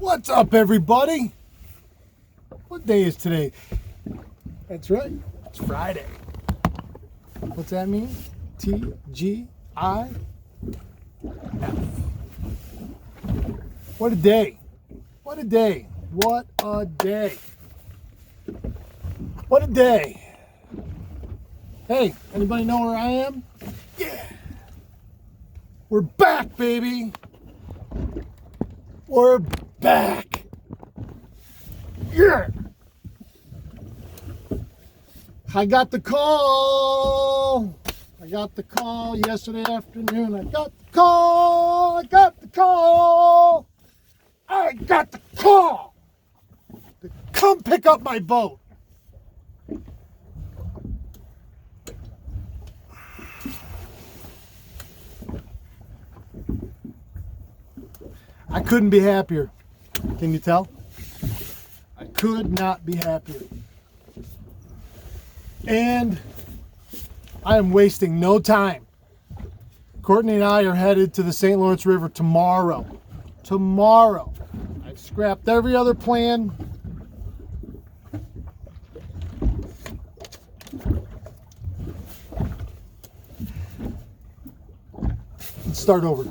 What's up, everybody? What day is today? That's right, it's Friday. What's that mean? TGIF. What a day. What a day. What a day. What a day. Hey, anybody know where I am? Yeah. We're back, baby. We're back. Yeah. I got the call. I got the call yesterday afternoon. I got the call. I got the call. I got the call to come pick up my boat. I couldn't be happier. Can you tell? I could not be happier. And I am wasting no time. Courtney and I are headed to the St. Lawrence River tomorrow. Tomorrow. I've scrapped every other plan. Let's start over.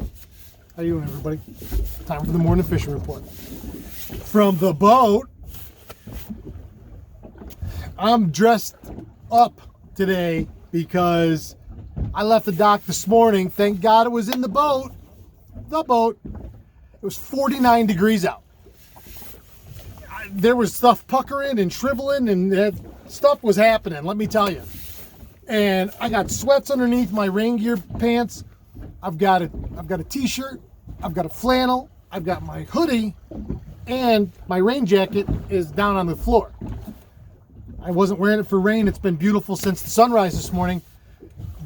How you doing, everybody? Time for the morning fishing report. From the boat, I'm dressed up today because I left the dock this morning. Thank God it was in the boat. The boat. It was 49 degrees out. There was stuff puckering and shriveling, and that stuff was happening, let me tell you. And I got sweats underneath my rain gear pants. I've got a t-shirt. I've got a flannel. I've got my hoodie, and my rain jacket is down on the floor. I wasn't wearing it for rain. It's been beautiful since the sunrise this morning,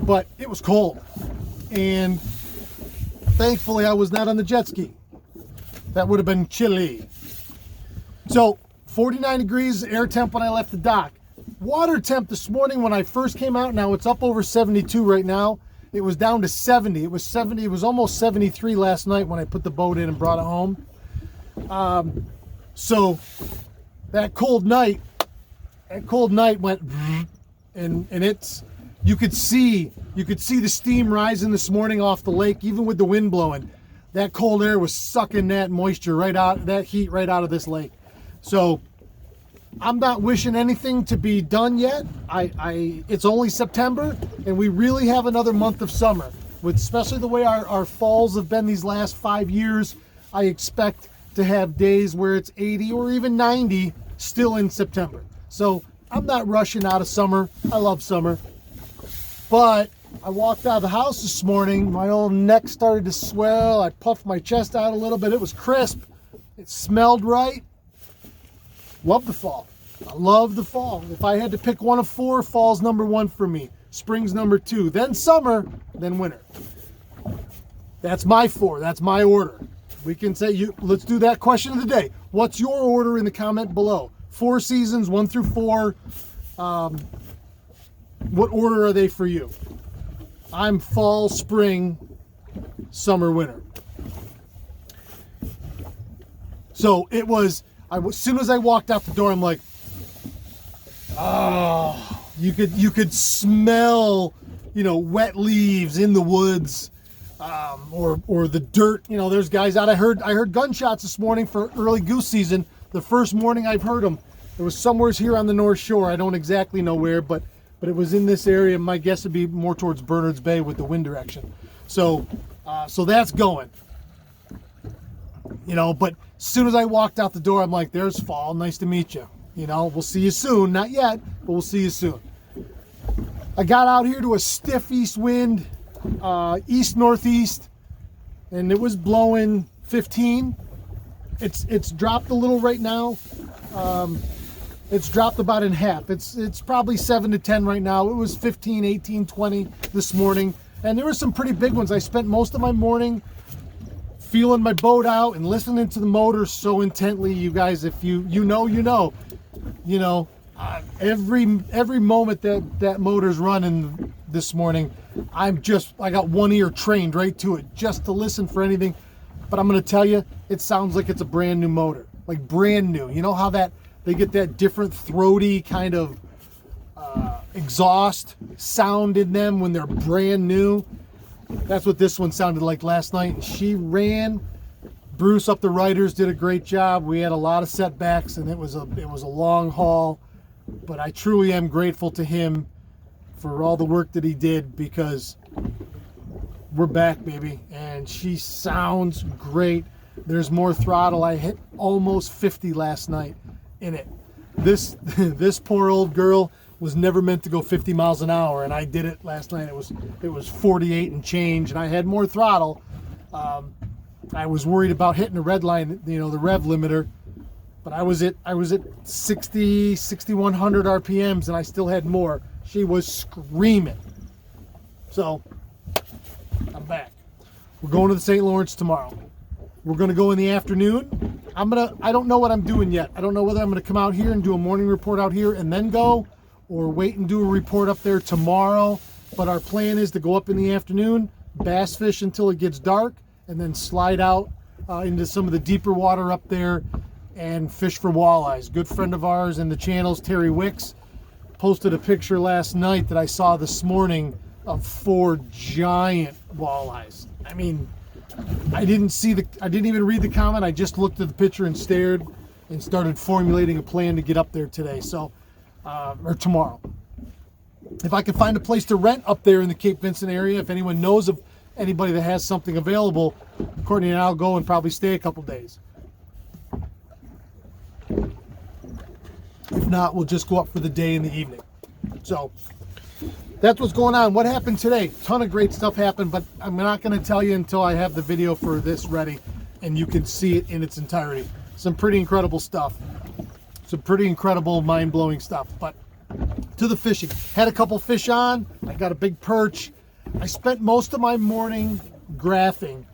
but it was cold. And thankfully I was not on the jet ski. That would have been chilly. So 49 degrees air temp when I left the dock. Water temp this morning when I first came out, now it's up over 72 right now. It was down to 70. It was 70. It was almost 73 last night when I put the boat in and brought it home. So that cold night went, and it's, you could see the steam rising this morning off the lake, even with the wind blowing. That cold air was sucking that moisture right out, that heat right out of this lake. So I'm not wishing anything to be done yet. It's only September, and we really have another month of summer. With especially the way our falls have been these last 5 years, I expect to have days where it's 80 or even 90 still in September. So I'm not rushing out of summer. I love summer. But I walked out of the house this morning. My old neck started to swell. I puffed my chest out a little bit. It was crisp. It smelled right. Love the fall. I love the fall. If I had to pick one of four, fall's number one for me. Spring's number two. Then summer, then winter. That's my four. That's my order. We can say, let's do that question of the day. What's your order in the comment below? 4 seasons, 1 through 4. What order are they for you? I'm fall, spring, summer, winter. So it was, as soon as I walked out the door, I'm like, oh, you could smell, wet leaves in the woods, or the dirt. There's guys out. I heard gunshots this morning for early goose season. The first morning I've heard them. It was somewhere here on the North Shore. I don't exactly know where, but it was in this area. My guess would be more towards Bernards Bay with the wind direction. So that's going. But as soon as I walked out the door, I'm like, there's fall. Nice to meet you. We'll see you soon. Not yet, but we'll see you soon. I got out here to a stiff east wind, east-northeast, and it was blowing 15. It's dropped a little right now. It's dropped about in half. It's probably 7 to 10 right now. It was 15, 18, 20 this morning. And there were some pretty big ones. I spent most of my morning feeling my boat out and listening to the motor so intently. You guys, if you know, every moment that motor's running this morning, I got one ear trained right to it just to listen for anything. but I'm going to tell you, it sounds like it's a brand new motor, like brand new. You know how that they get that different throaty kind of exhaust sound in them when they're brand new? That's what this one sounded like last night. And she ran. Bruce up the riders did a great job. We had a lot of setbacks, and it was a long haul, but I truly am grateful to him for all the work that he did, because we're back, baby, and she sounds great. There's more throttle. I hit almost 50 last night in it. This poor old girl was never meant to go 50 miles an hour, and I did it last night. It was 48 and change, and I had more throttle. I was worried about hitting the red line, the rev limiter, but I was at 60, 6100 RPMs, and I still had more. She was screaming. So I'm back. We're going to the St. Lawrence tomorrow. We're going to go in the afternoon. I don't know what I'm doing yet. I don't know whether I'm going to come out here and do a morning report out here and then go, or wait and do a report up there tomorrow. But our plan is to go up in the afternoon, bass fish until it gets dark, and then slide out into some of the deeper water up there and fish for walleyes. Good friend of ours in the channels, Terry Wicks, posted a picture last night that I saw this morning of 4 giant walleyes. I mean, I didn't even read the comment. I just looked at the picture and stared and started formulating a plan to get up there today. So, or tomorrow. If I can find a place to rent up there in the Cape Vincent area, if anyone knows of anybody that has something available, Courtney and I'll go and probably stay a couple days. If not, we'll just go up for the day in the evening. So that's what's going on. What happened today? Ton of great stuff happened, but I'm not going to tell you until I have the video for this ready and you can see it in its entirety. Some pretty incredible stuff. Some pretty incredible, mind-blowing stuff. But to the fishing. Had a couple fish on. I got a big perch. I spent most of my morning graphing,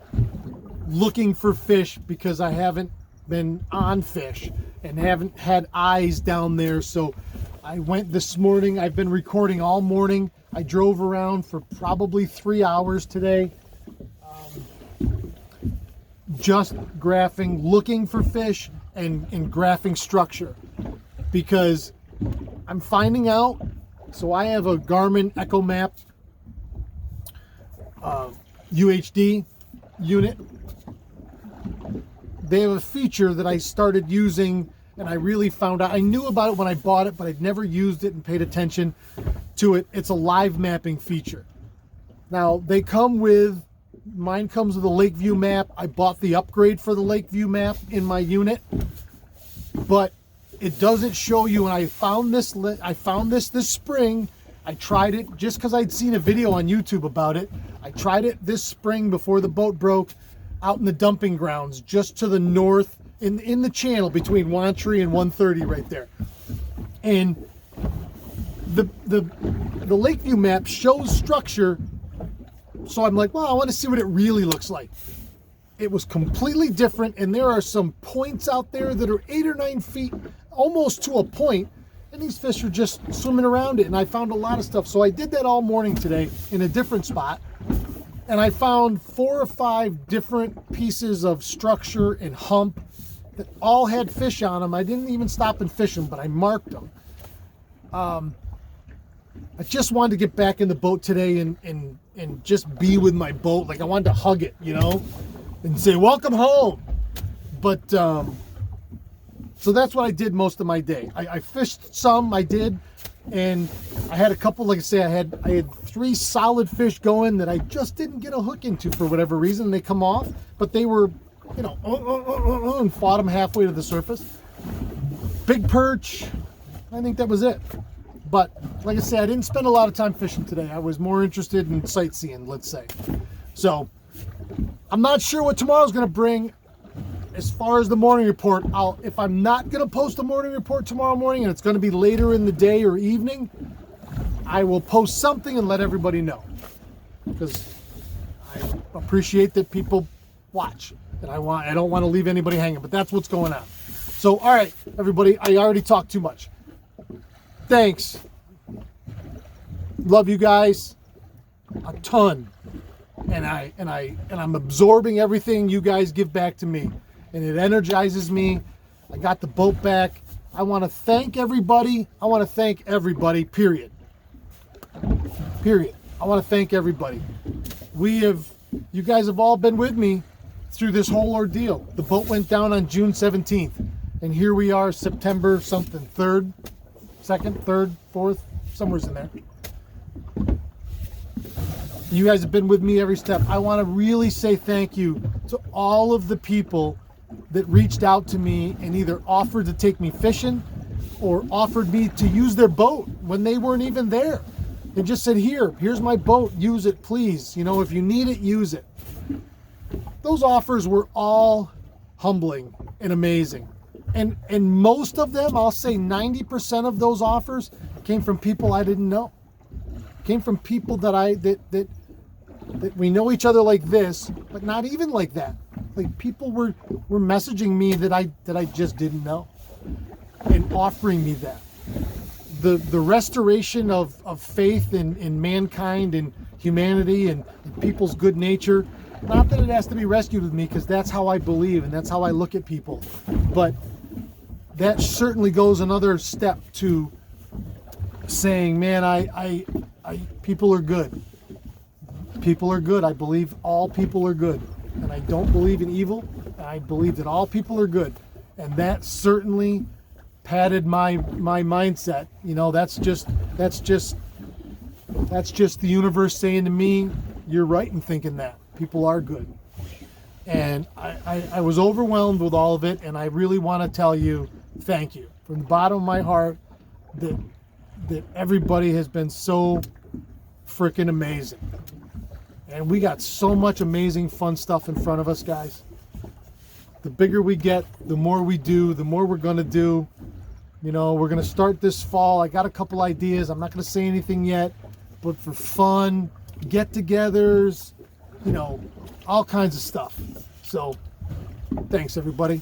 looking for fish, because I haven't been on fish and haven't had eyes down there. So I went this morning. I've been recording all morning. I drove around for probably 3 hours today, just graphing, looking for fish and graphing structure, because I'm finding out. So I have a Garmin Echo Map UHD unit. They have a feature that I started using, and I really found out. I knew about it when I bought it, but I'd never used it and paid attention to it. It's a live mapping feature. Now, they come with, mine comes with a Lakeview map. I bought the upgrade for the Lakeview map in my unit, but it doesn't show you. And I found this this spring. I tried it just because I'd seen a video on YouTube about it. I tried it this spring before the boat broke, out in the dumping grounds just to the north in the channel between Wantry and 130 right there. And the Lakeview map shows structure, so I'm like, well, I want to see what it really looks like. It was completely different, and there are some points out there that are 8 or 9 feet, almost to a point, and these fish are just swimming around it, and I found a lot of stuff. So I did that all morning today in a different spot, and I found 4 or 5 different pieces of structure and hump that all had fish on them. I didn't even stop and fish them, but I marked them. I just wanted to get back in the boat today and just be with my boat. Like, I wanted to hug it, and say, welcome home. But, so that's what I did most of my day. I fished some, I did, and I had a couple, like I say, I had 3 solid fish going that I just didn't get a hook into for whatever reason. They come off, but they were, and fought them halfway to the surface. Big perch, I think that was it. But like I say, I didn't spend a lot of time fishing today. I was more interested in sightseeing, let's say. So I'm not sure what tomorrow's going to bring. As far as the morning report, if I'm not going to post a morning report tomorrow morning, and it's going to be later in the day or evening, I will post something and let everybody know, because I appreciate that people watch, and I don't want to leave anybody hanging. But that's what's going on. So, all right, everybody, I already talked too much. Thanks. Love you guys a ton. and I'm absorbing everything you guys give back to me, and it energizes me. I got the boat back. I want to thank everybody. I want to thank everybody, period. Period. I want to thank everybody. You guys have all been with me through this whole ordeal. The boat went down on June 17th, and here we are, September something, 3rd, 2nd, 3rd, 4th, somewhere's in there. You guys have been with me every step. I want to really say thank you to all of the people that reached out to me and either offered to take me fishing or offered me to use their boat when they weren't even there. And just said, here's my boat, use it, please. You know, if you need it, use it. Those offers were all humbling and amazing. And most of them, I'll say 90% of those offers came from people I didn't know. Came from people that we know each other like this, but not even like that. Like people were messaging me that I just didn't know and offering me that. The restoration of faith in mankind and humanity and people's good nature. Not that it has to be rescued with me, because that's how I believe and that's how I look at people. But that certainly goes another step to saying, man, I people are good. People are good. I believe all people are good. And I don't believe in evil. I believe that all people are good. And that certainly padded my mindset. You know, that's just the universe saying to me, you're right in thinking that. People are good. And I was overwhelmed with all of it, and I really want to tell you thank you from the bottom of my heart that everybody has been so freaking amazing. And we got so much amazing fun stuff in front of us, guys. The bigger we get, the more we do, the more we're going to do. You know, we're going to start this fall. I got a couple ideas. I'm not going to say anything yet, but for fun, get-togethers, you know, all kinds of stuff. So, thanks, everybody.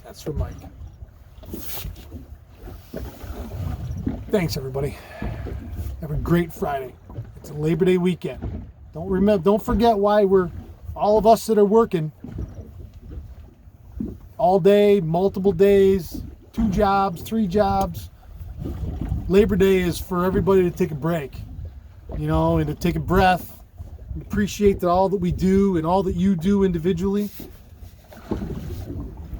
That's for Mike. Thanks, everybody. Have a great Friday. It's a Labor Day weekend. Don't forget why we're all of us that are working all day, multiple days, 2 jobs, 3 jobs. Labor Day is for everybody to take a break, you know, and to take a breath, and appreciate that all that we do and all that you do individually.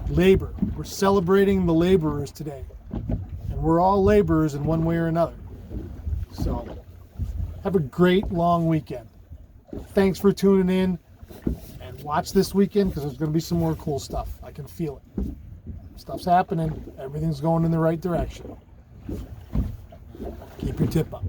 Labor. We're celebrating the laborers today. And we're all laborers in one way or another. So, have a great long weekend. Thanks for tuning in. And watch this weekend, because there's going to be some more cool stuff. I can feel it. Stuff's happening. Everything's going in the right direction. Keep your tip up.